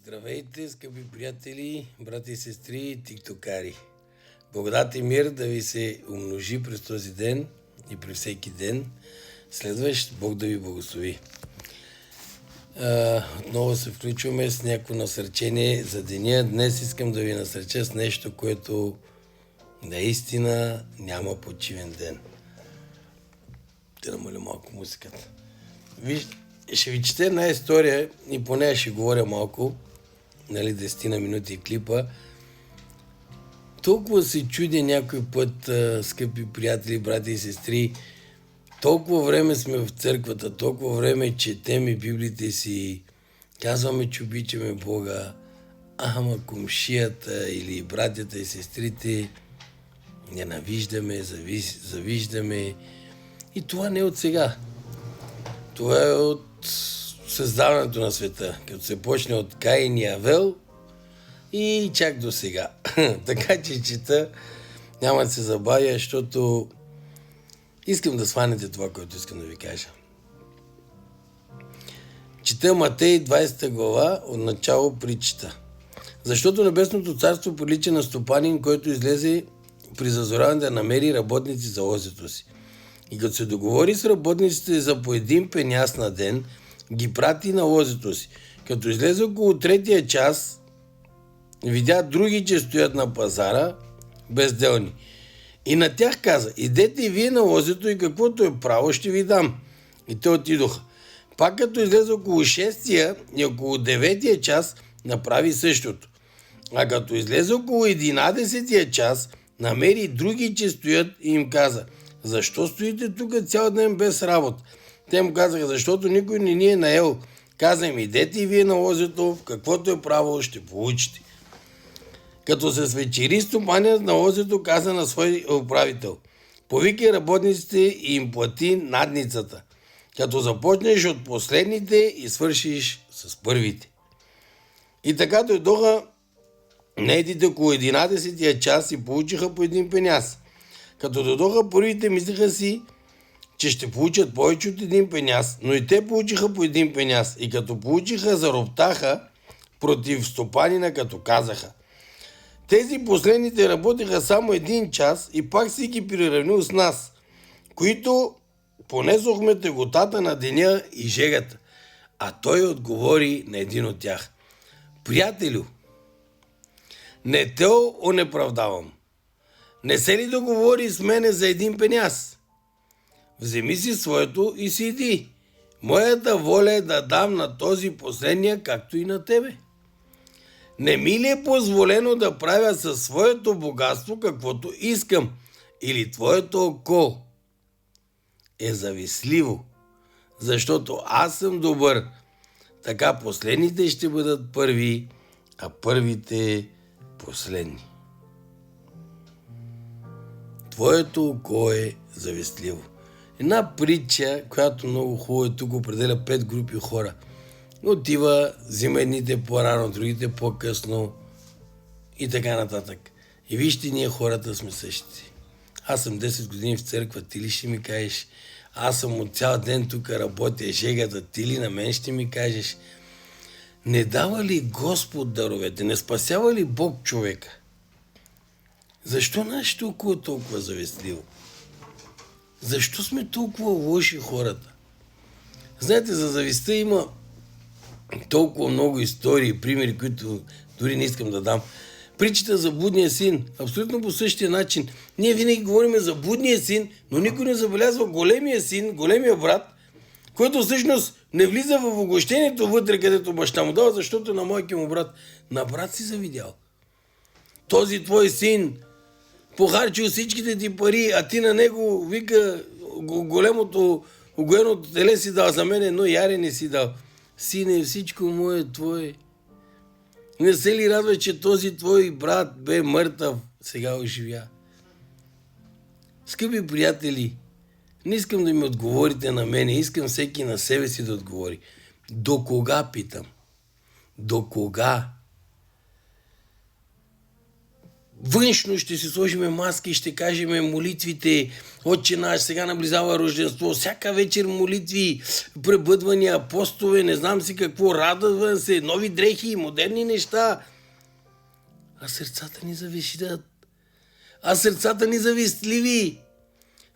Здравейте, скъпи приятели, брати и сестри, тиктокари! Благодат и мир да ви се умножи през този ден и при всеки ден. Следващ, Бог да ви благослови. Отново се включваме с някакво насърчение за деня. Днес искам да ви насърча с нещо, което наистина няма почивен ден. Ще намаля малко музиката. Ще ви чета една история и по нея ще говоря малко, 10 на минути клипа. Толкова се чудя някой път, скъпи приятели, брати и сестри, толкова време сме в църквата, толкова време четем и Библиите си, казваме, че обичаме Бога, ама комшията или братята и сестрите ненавиждаме, завиждаме. И това не е от сега. Това е от създаването на света, като се почне от Каин и Авел и чак до сега. Така че чета, няма да се забавя, защото искам да сванете това, което искам да ви кажа. Чета Матей 20 глава, от начало притчата. Защото небесното царство прилича на стопанин, който излезе при зазоряване да намери работници за лозето си. И като се договори с работниците за по един пеняс на ден, ги прати на лозето си. Като излезе около третия час, видя други, че стоят на пазара, безделни. И на тях каза: идете и вие на лозето и каквото е право ще ви дам. И те отидоха. Пак като излезе около 6-тия и около 9-тия час, направи същото. А като излезе около 11-тия час, намери други, че стоят и им каза: защо стоите тук цял ден без работа? Те му казаха: защото никой не ни е наел. Каза им: идете и вие на лозето, в каквото е право ще получите. Като се свечери, стопанинът на лозето каза на свой управител: повикай работниците и им плати надницата, като започнеш от последните и свършиш с първите. И така дойдоха наетите около 11-тия час и получиха по един пеняс. Като дойдоха първите, мислеха си, че ще получат повече от един пеняс, но и те получиха по един пеняс. И като получиха, зароптаха против стопанина, като казаха: тези последните работеха само 1 час и пак си ги приравнил с нас, които понесохме теготата на деня и жегата. А той отговори на един от тях: приятелю, не те онеправдавам. Не се ли договори с мене за 1 пеняс? Вземи си своето и си иди. Моята воля е да дам на този последния, както и на тебе. Не ми ли е позволено да правя със своето богатство каквото искам? Или твоето око е завистливо, защото аз съм добър. Така последните ще бъдат първи, а първите последни. Твоето око е завистливо. Една притча, която много хубаво тук определя 5 групи хора. Отива, взима едните по-рано, другите по-късно и така нататък. И вижте, ние хората сме същите. Аз съм 10 години в църква, ти ли ще ми кажеш? Аз съм от цял ден тук работя, жегата, ти ли на мен ще ми кажеш? Не дава ли Господ даровете? Не спасява ли Бог човека? Защо нашето око е толкова завистливо? Защо сме толкова лоши хората? Знаете, за завистта има толкова много истории, примери, които дори не искам да дам. Притчата за блудния син, абсолютно по същия начин. Ние винаги говорим за блудния син, но никой не забелязва големия син, големия брат, който всъщност не влиза в огощението вътре, където баща му дава, защото на майки му брат, на брат си завидял. Този твой син похарчил всичките ти пари, а ти на него, вика, големото огоеното теле си дал, за мен едно яре не си дал. Сине, всичко мое е твое. Не се ли радва, че този твой брат бе мъртъв, сега оживя? Скъпи приятели, не искам да ми отговорите на мене, искам всеки на себе си да отговори. До кога, питам? До кога? външно ще си сложим маски и ще кажем молитвите, Отче наш, сега наблизава Рождество, всяка вечер молитви, пребъдвания, постове, не знам си какво, радвам се, нови дрехи, модерни неща. А сърцата ни завишдат. А сърцата ни завистливи.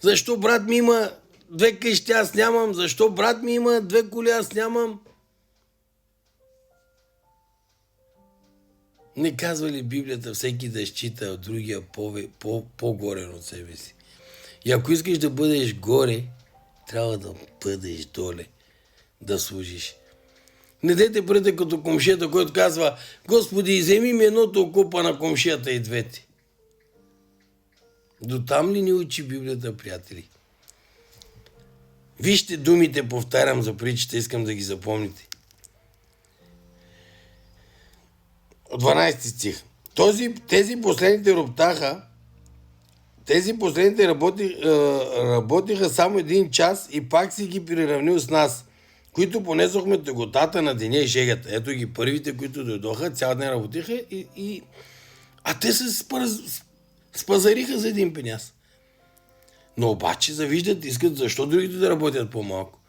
Защо брат ми има 2 къщи, аз нямам? Защо брат ми има 2 коли, аз нямам? Не казва ли Библията всеки да счита от другия по-горен от себе си? И ако искаш да бъдеш горе, трябва да бъдеш доле, да служиш. Не дайте бъдете като комшията, който казва: Господи, вземи ми едното окопа на комшията и двете. До там ли ни учи Библията, приятели? Вижте думите, повтарям за притчата, искам да ги запомните. 12 стих. Тези последните роптаха, тези последните работиха само 1 час и пак си ги приравнил с нас, които понесохме тъготата на деня и жегата. Ето ги първите, които дойдоха, цял ден работиха а те се спазариха за 1 пеняс. Но обаче завиждат, искат защо другите да работят по-малко.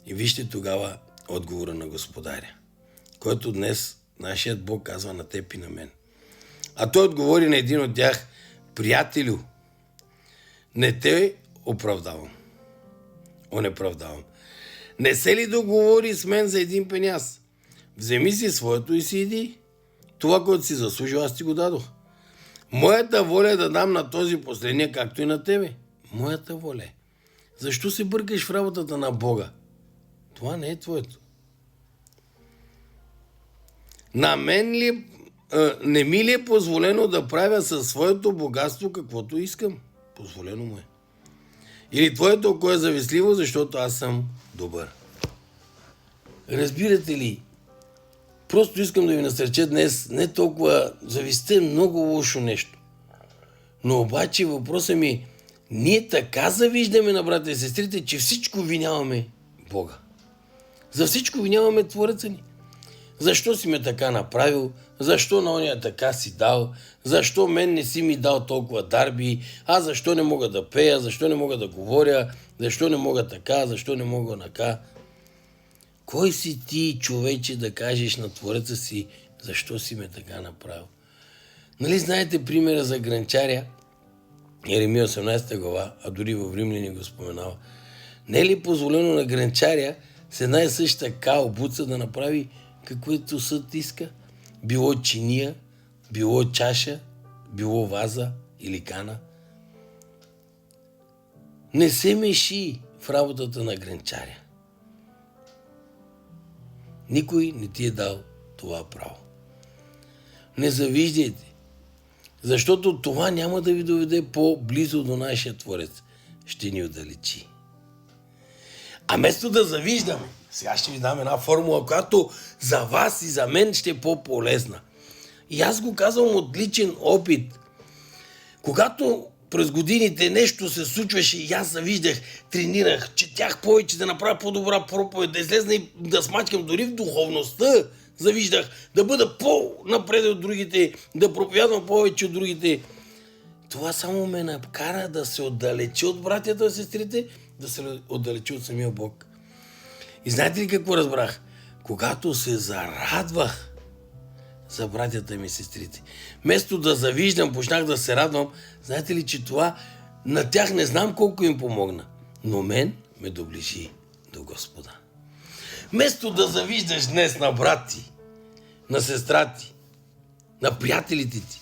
И вижте тогава отговора на Господаря, който днес нашият Бог казва на теб и на мен. А той отговори на един от тях: приятелю, не те онеправдавам. Не се ли договори с мен за 1 пеняс? Вземи си своето и си иди. Това, което си заслужил, аз ти го дадох. Моята воля е да дам на този последния, както и на тебе. Моята воля е. Защо се бъркаш в работата на Бога? Това не е твоето. На мен не ми ли е позволено да правя със своето богатство каквото искам? Позволено му е. Или твоето око е завистливо, защото аз съм добър. Разбирате ли? Просто искам да ви насърча днес, не толкова завистта е много лошо нещо. Но обаче въпросът ми, ние така завиждаме на брата и сестрите, че всичко виняваме Бога. За всичко виняваме Твореца ни. Защо си ме така направил? Защо на ония така си дал? Защо мен не си ми дал толкова дарби? Аз защо не мога да пея? Защо не мога да говоря? Защо не мога така? Защо не мога онака? Кой си ти, човече, да кажеш на Твореца си, защо си ме така направил? Нали знаете примера за гранчаря? Еремия 18 глава, а дори в Римляни го споменава. Не е ли позволено на гранчаря с една и съща буца да направи каквото съд иска? Било чиния, било чаша, било ваза или кана. Не се меши в работата на гранчаря. Никой не ти е дал това право. Не завиждайте, защото това няма да ви доведе по-близо до нашия Творец. Ще ни отдалечи. А вместо да завиждаме, сега ще ви дам една формула, която за вас и за мен ще е по-полезна. И аз го казвам от личен опит. Когато през годините нещо се случваше и аз завиждах, тренирах, четях повече да направя по-добра проповед, да излезна и да смачкам дори в духовността, завиждах да бъда по-напред от другите, да проповядвам повече от другите. Това само ме накара да се отдалечи от братята и сестрите, да се отдалечи от самия Бог. И знаете ли какво разбрах? Когато се зарадвах за братята ми и сестрите, вместо да завиждам, почнах да се радвам. Знаете ли, че това на тях не знам колко им помогна, но мен ме доближи до Господа. Вместо да завиждаш днес на брат ти, на сестра ти, на приятелите ти,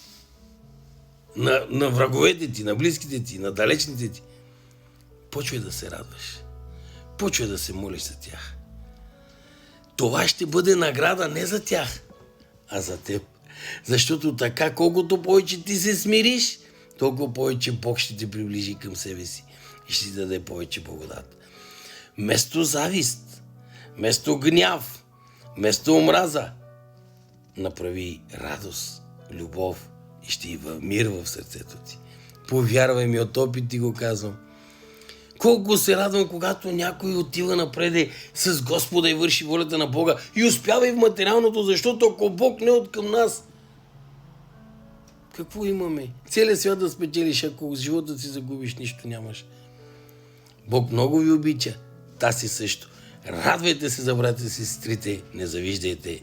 на враговете ти, на близките ти, на далечните ти, почвай да се радваш. Почвай да се молиш за тях. Това ще бъде награда не за тях, а за теб. Защото така, колкото повече ти се смириш, толкова повече Бог ще те приближи към себе си и ще ти даде повече благодат. Вместо завист, вместо гняв, вместо омраза, направи радост, любов и ще има мир в сърцето ти. Повярвай ми, от опит ти го казвам. Колко се радвам, когато някой отива напреде с Господа и върши волята на Бога и успява и в материалното, защото ако Бог не е от към нас, Какво имаме? Целият свят да спечелиш, ако живота си загубиш, нищо нямаш. Бог много ви обича. Таси също. Радвайте се за брата си, сестрите, не завиждайте.